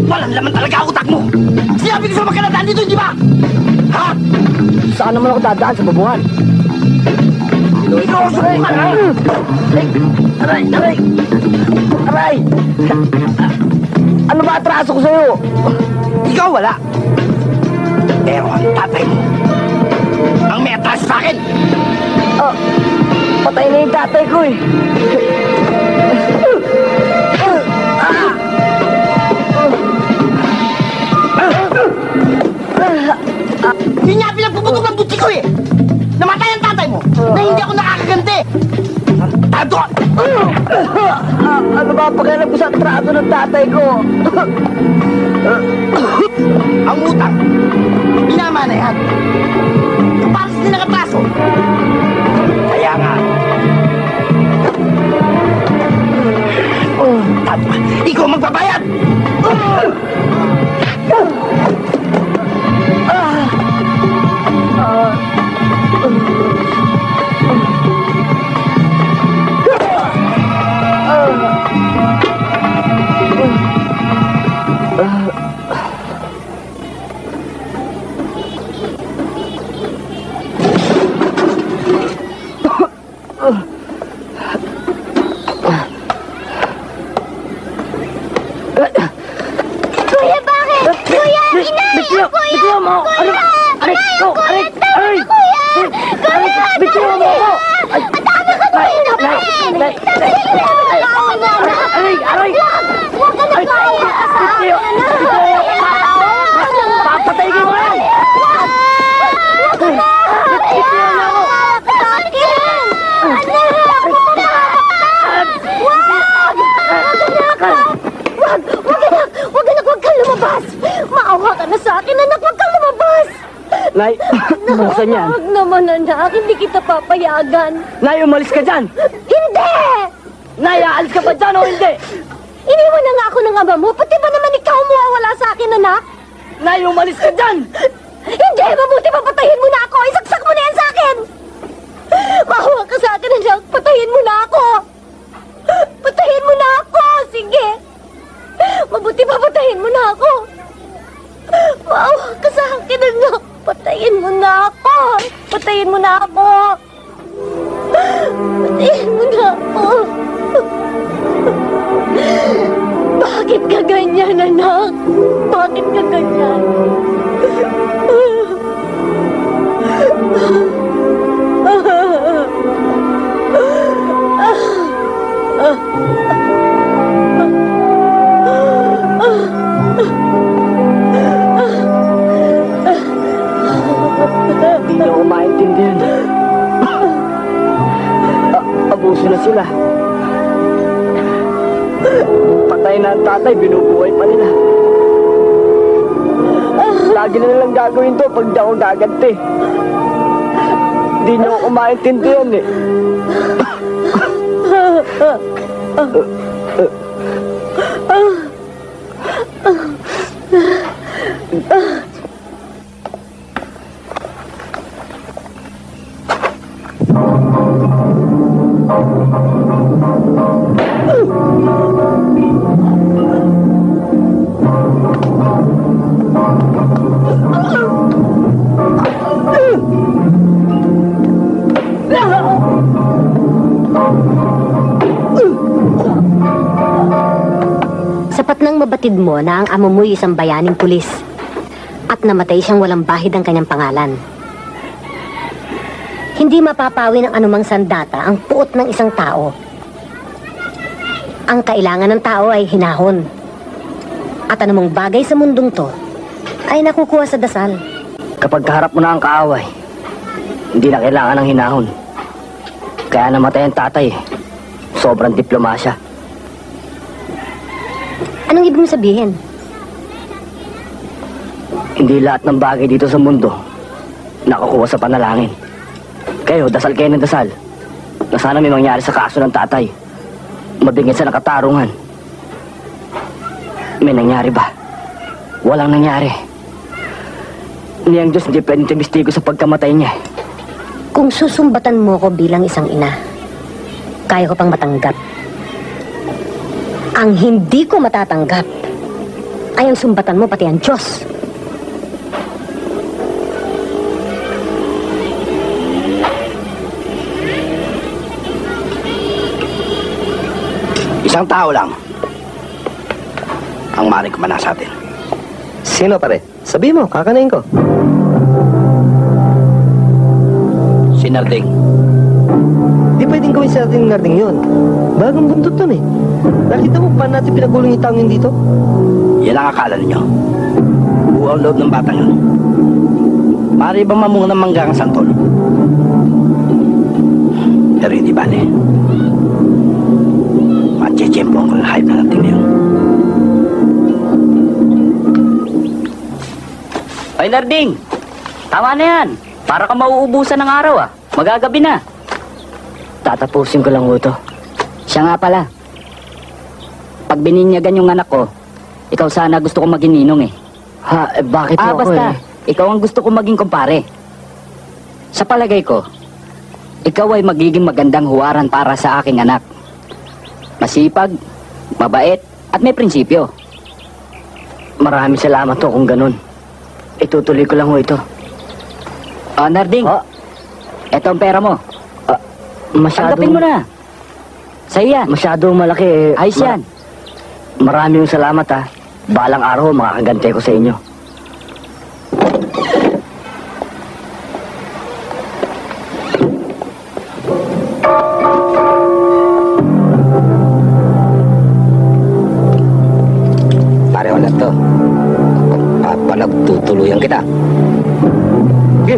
Walang laman talaga ang utak mo! Sinabi ko sa magkaladaan dito, hindi ba? Ha? Saan naman ako dadaan sa babuhan? Ikaw ang subukan, ha? Aray! Aray! Aray! Ano ba atraso ko sa'yo? Ikaw wala. Pero ang tatay mo, ang may atraso sa akin. Ah, patay na yung tatay ko eh. Yun nga pinagpuputok ng buti ko eh. Namatay ang tatay mo na hindi ako nakakaganti. Tado! Ano ba paghanap ko sa trato ng tatay ko? Ang utang, binama na yan. Kapalas din ang atraso. Kaya nga, Tado, ikaw magbabayad! Kuya, bakit? Kuya, inaiyak ko yan! Kuya! Inaiyak ko yan! Tama na, kuya! Kuya! Bitiwan mo ako! Tama ka, kuya! Aray! Huwag ka na, kuya! Papatay ko mo yan! Bitiwan mo ako! Sakit! Huwag kang lumabas! Maawa ka na sa akin, anak! Huwag kang lumabas! Nay, buksan yan. Huwag naman, anak. Hindi kita papayagan. Nay, umalis ka dyan! Hindi! Nay, aalis ka pa dyan o hindi? Iniwan na nga ako ng ama mo. Pati ba naman ikaw mawawala sa akin, anak? Nay, umalis ka dyan! Hindi! Mabuti papatayin mo na ako! Isaksak mo na yan sa akin! Maawa ka sa akin, anak! Patayin mo na ako! Patayin mo na ako! Sige! Mabuti papatayin mo na ako! Maawa ka sa akin, anak! Patayin mo na ako! Patayin mo na ako! Patayin mo na ako! Bakit ka ganyan, anak? Bakit ka ganyan? Hindi niyo ako maintindihan. Abuso na sila. Patay na ang tatay, binubuhay pa nila. Lagi na nilang gagawin to pag di ako gaganti. Hindi niyo ako maintindihan eh. Sapat nang mabatid mo na ang amo mo'y isang bayaning pulis at namatay siyang walang bahid ang kanyang pangalan. Hindi mapapawi ng anumang sandata ang puot ng isang tao. Ang kailangan ng tao ay hinahon. At anumang bagay sa mundong to ay nakukuha sa dasal. Kapag kaharap mo na ang kaaway, hindi na kailangan ng hinahon. Kaya namatay ang tatay. Sobrang diplomasya. Anong ibig mo sabihin? Hindi lahat ng bagay dito sa mundo nakukuha sa panalangin. Kayo, dasal kayo ng dasal na sana may mangyari sa kaso ng tatay. Mabigyan sa nakatarungan. May nangyari ba? Walang nangyari. Ni ang Diyos hindi pwedeng timistigo sa pagkamatay niya. Kung susumbatan mo ko bilang isang ina, kaya ko pang matanggap. Ang hindi ko matatanggap ay ang sumbatan mo pati ang Diyos. Isang tao lang ang maring kumana sa atin. Sino pare? Sabi mo, kakanain ko. Si Narding. Di pwedeng gawin sa ating narding yun. Bagong buntot nun eh. Nakita mo pa natin pinagulong yung taong yun dito? Yan ang akala ninyo. Buo ang loob ng batang yun. Mari bang mamunga ng mangga ang santol? Pero hindi bale. Matchechempo ang hype na natin ngayon. Ay, Narding! Tama na yan. Para ka mauubusan ng araw, ah. Magagabi na. Tatapusin ko lang ho ito. Siya nga pala. Pag bininyagan yung anak ko, ikaw sana gusto kong maging ninong, eh. Ha, bakit Ah, basta. Ikaw ang gusto kong maging kumpare. Sa palagay ko, ikaw ay magiging magandang huwaran para sa aking anak. Masipag, mabait, at may prinsipyo. Maraming salamat to kung ganun. Itutuloy ko lang ho ito. Oh, Narding. Eto ang pera mo. Masyadong... Tanggapin mo na. Sa'yo yan. Masyadong malaki eh. Ayos yan. Maraming salamat ha. Balang araw makakagante ko sa inyo. Pareho na to. Papalagtutuluyan kita. Sige.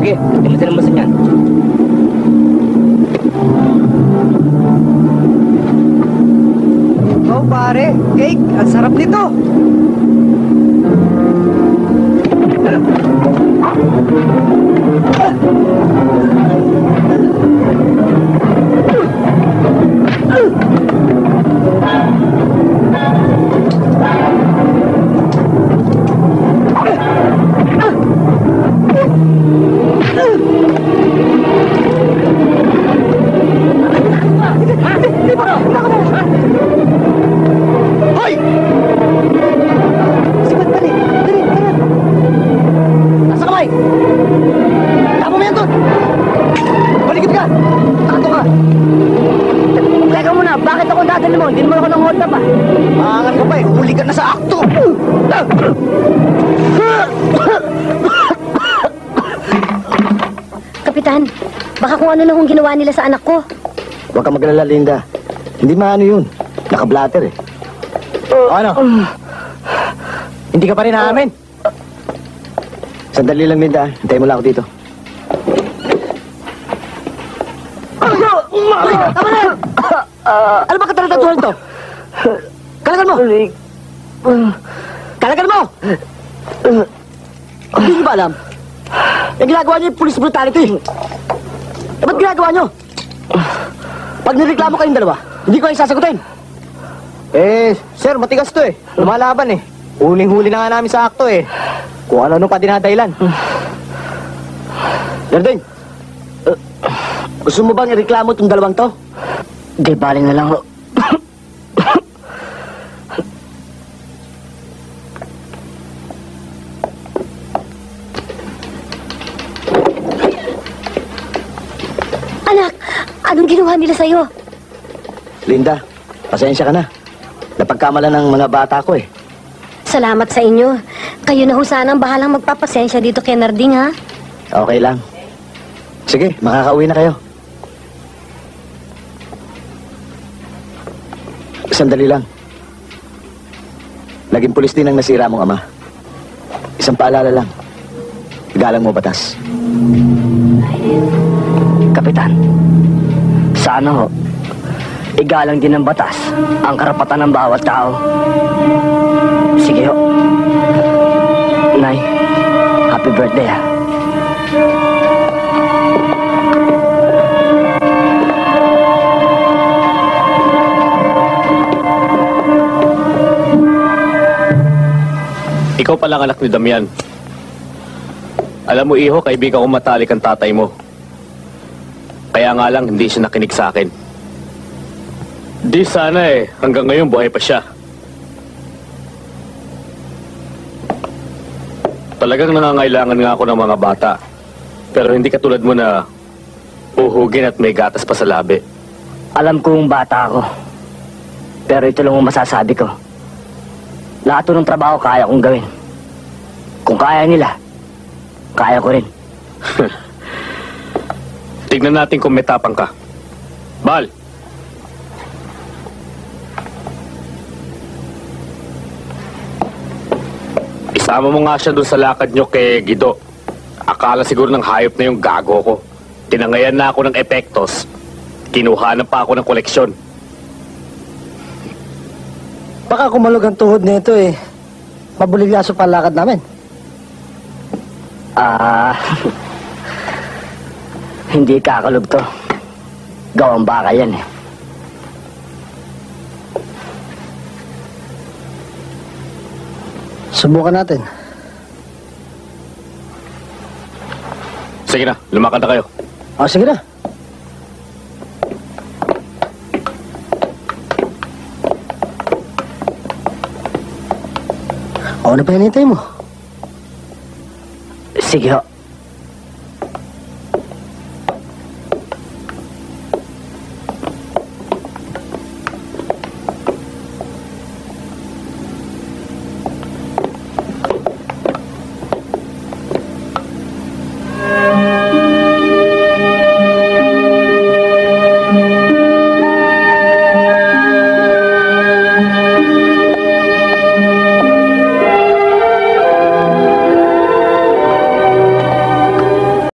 Sige, timutin ang masan yan. Oh pare, cake. Ang sarap nito. Hoy! Sibat, dali. Dali, dali. Nasa kamay! Tama mo yan doon! Balikit ka! Tato ka! Teka muna, bakit ako dadali mo? Hindi naman ako nang hold up, ah. Maangan ka pa eh! Huli ka na sa akto! Kapitan, baka kung ano na hong ginawa nila sa anak ko. Huwag kang magalala, Linda. Hindi maano yun. Naka-blatter eh. Ano? Hindi ka pa rin aamin? Sandali lang, Linda. Hintayin mo lang ako dito. Ano ba katalagatuhan to? Kalagan mo! Kalagan mo! Hindi niyo ba alam? Yung ginagawa niyo yung police brutality. Ba't ginagawa niyo? Pag nireklamo kayong dalawa, hindi ko kayo sasagutin. Eh, sir, matigas to eh. Lumalaban eh. Huling-huli na nga namin sa akto eh. Kung ano-ano pa dinadailan. Narding, gusto mo bang ireklamo itong dalawang to? Di, bali na lang ho. Anak, anong ginawa nila sa'yo? Linda, pasensya ka na. Napagkamalan ng mga bata ko eh. Salamat sa inyo. Kayo na ho sanang bahalang magpapasensya dito kay Narding, ha? Okay lang. Sige, makakauwi na kayo. Sandali lang. Naging pulis din ang nasira mong ama. Isang paalala lang. Galang mo batas. Kapitan, sana ho, igalang din ng batas ang karapatan ng bawat tao. Sige ho. Nay, happy birthday ha. Ikaw palang anak ni Damian. Alam mo, iho, kaibigan ko matalik ang tatay mo. Kaya nga lang, hindi siya nakinig sa akin. Di sana eh. Hanggang ngayon buhay pa siya. Talagang nangangailangan nga ako ng mga bata. Pero hindi katulad mo na uhugin at may gatas pa sa labi. Alam kong bata ako. Pero ito lang ang masasabi ko. Lahat ng trabaho kaya kong gawin. Kung kaya nila, kaya ko rin. Tignan natin kung may tapang ka. Bal! Isama mo nga siya doon sa lakad nyo kay Guido. Akala siguro ng hayop na yung gago ko. Tinangayan na ako ng epektos. Kinuhanan pa ako ng koleksyon. Baka kumalog ang tuhod nito eh. Mabuligyaso pa ang lakad namin. Hindi kakalog to. Gawang baka yan eh. Subukan natin. Sige na, lumakad na kayo. O, sige na. O, ano pa hinintay mo? Sige ho.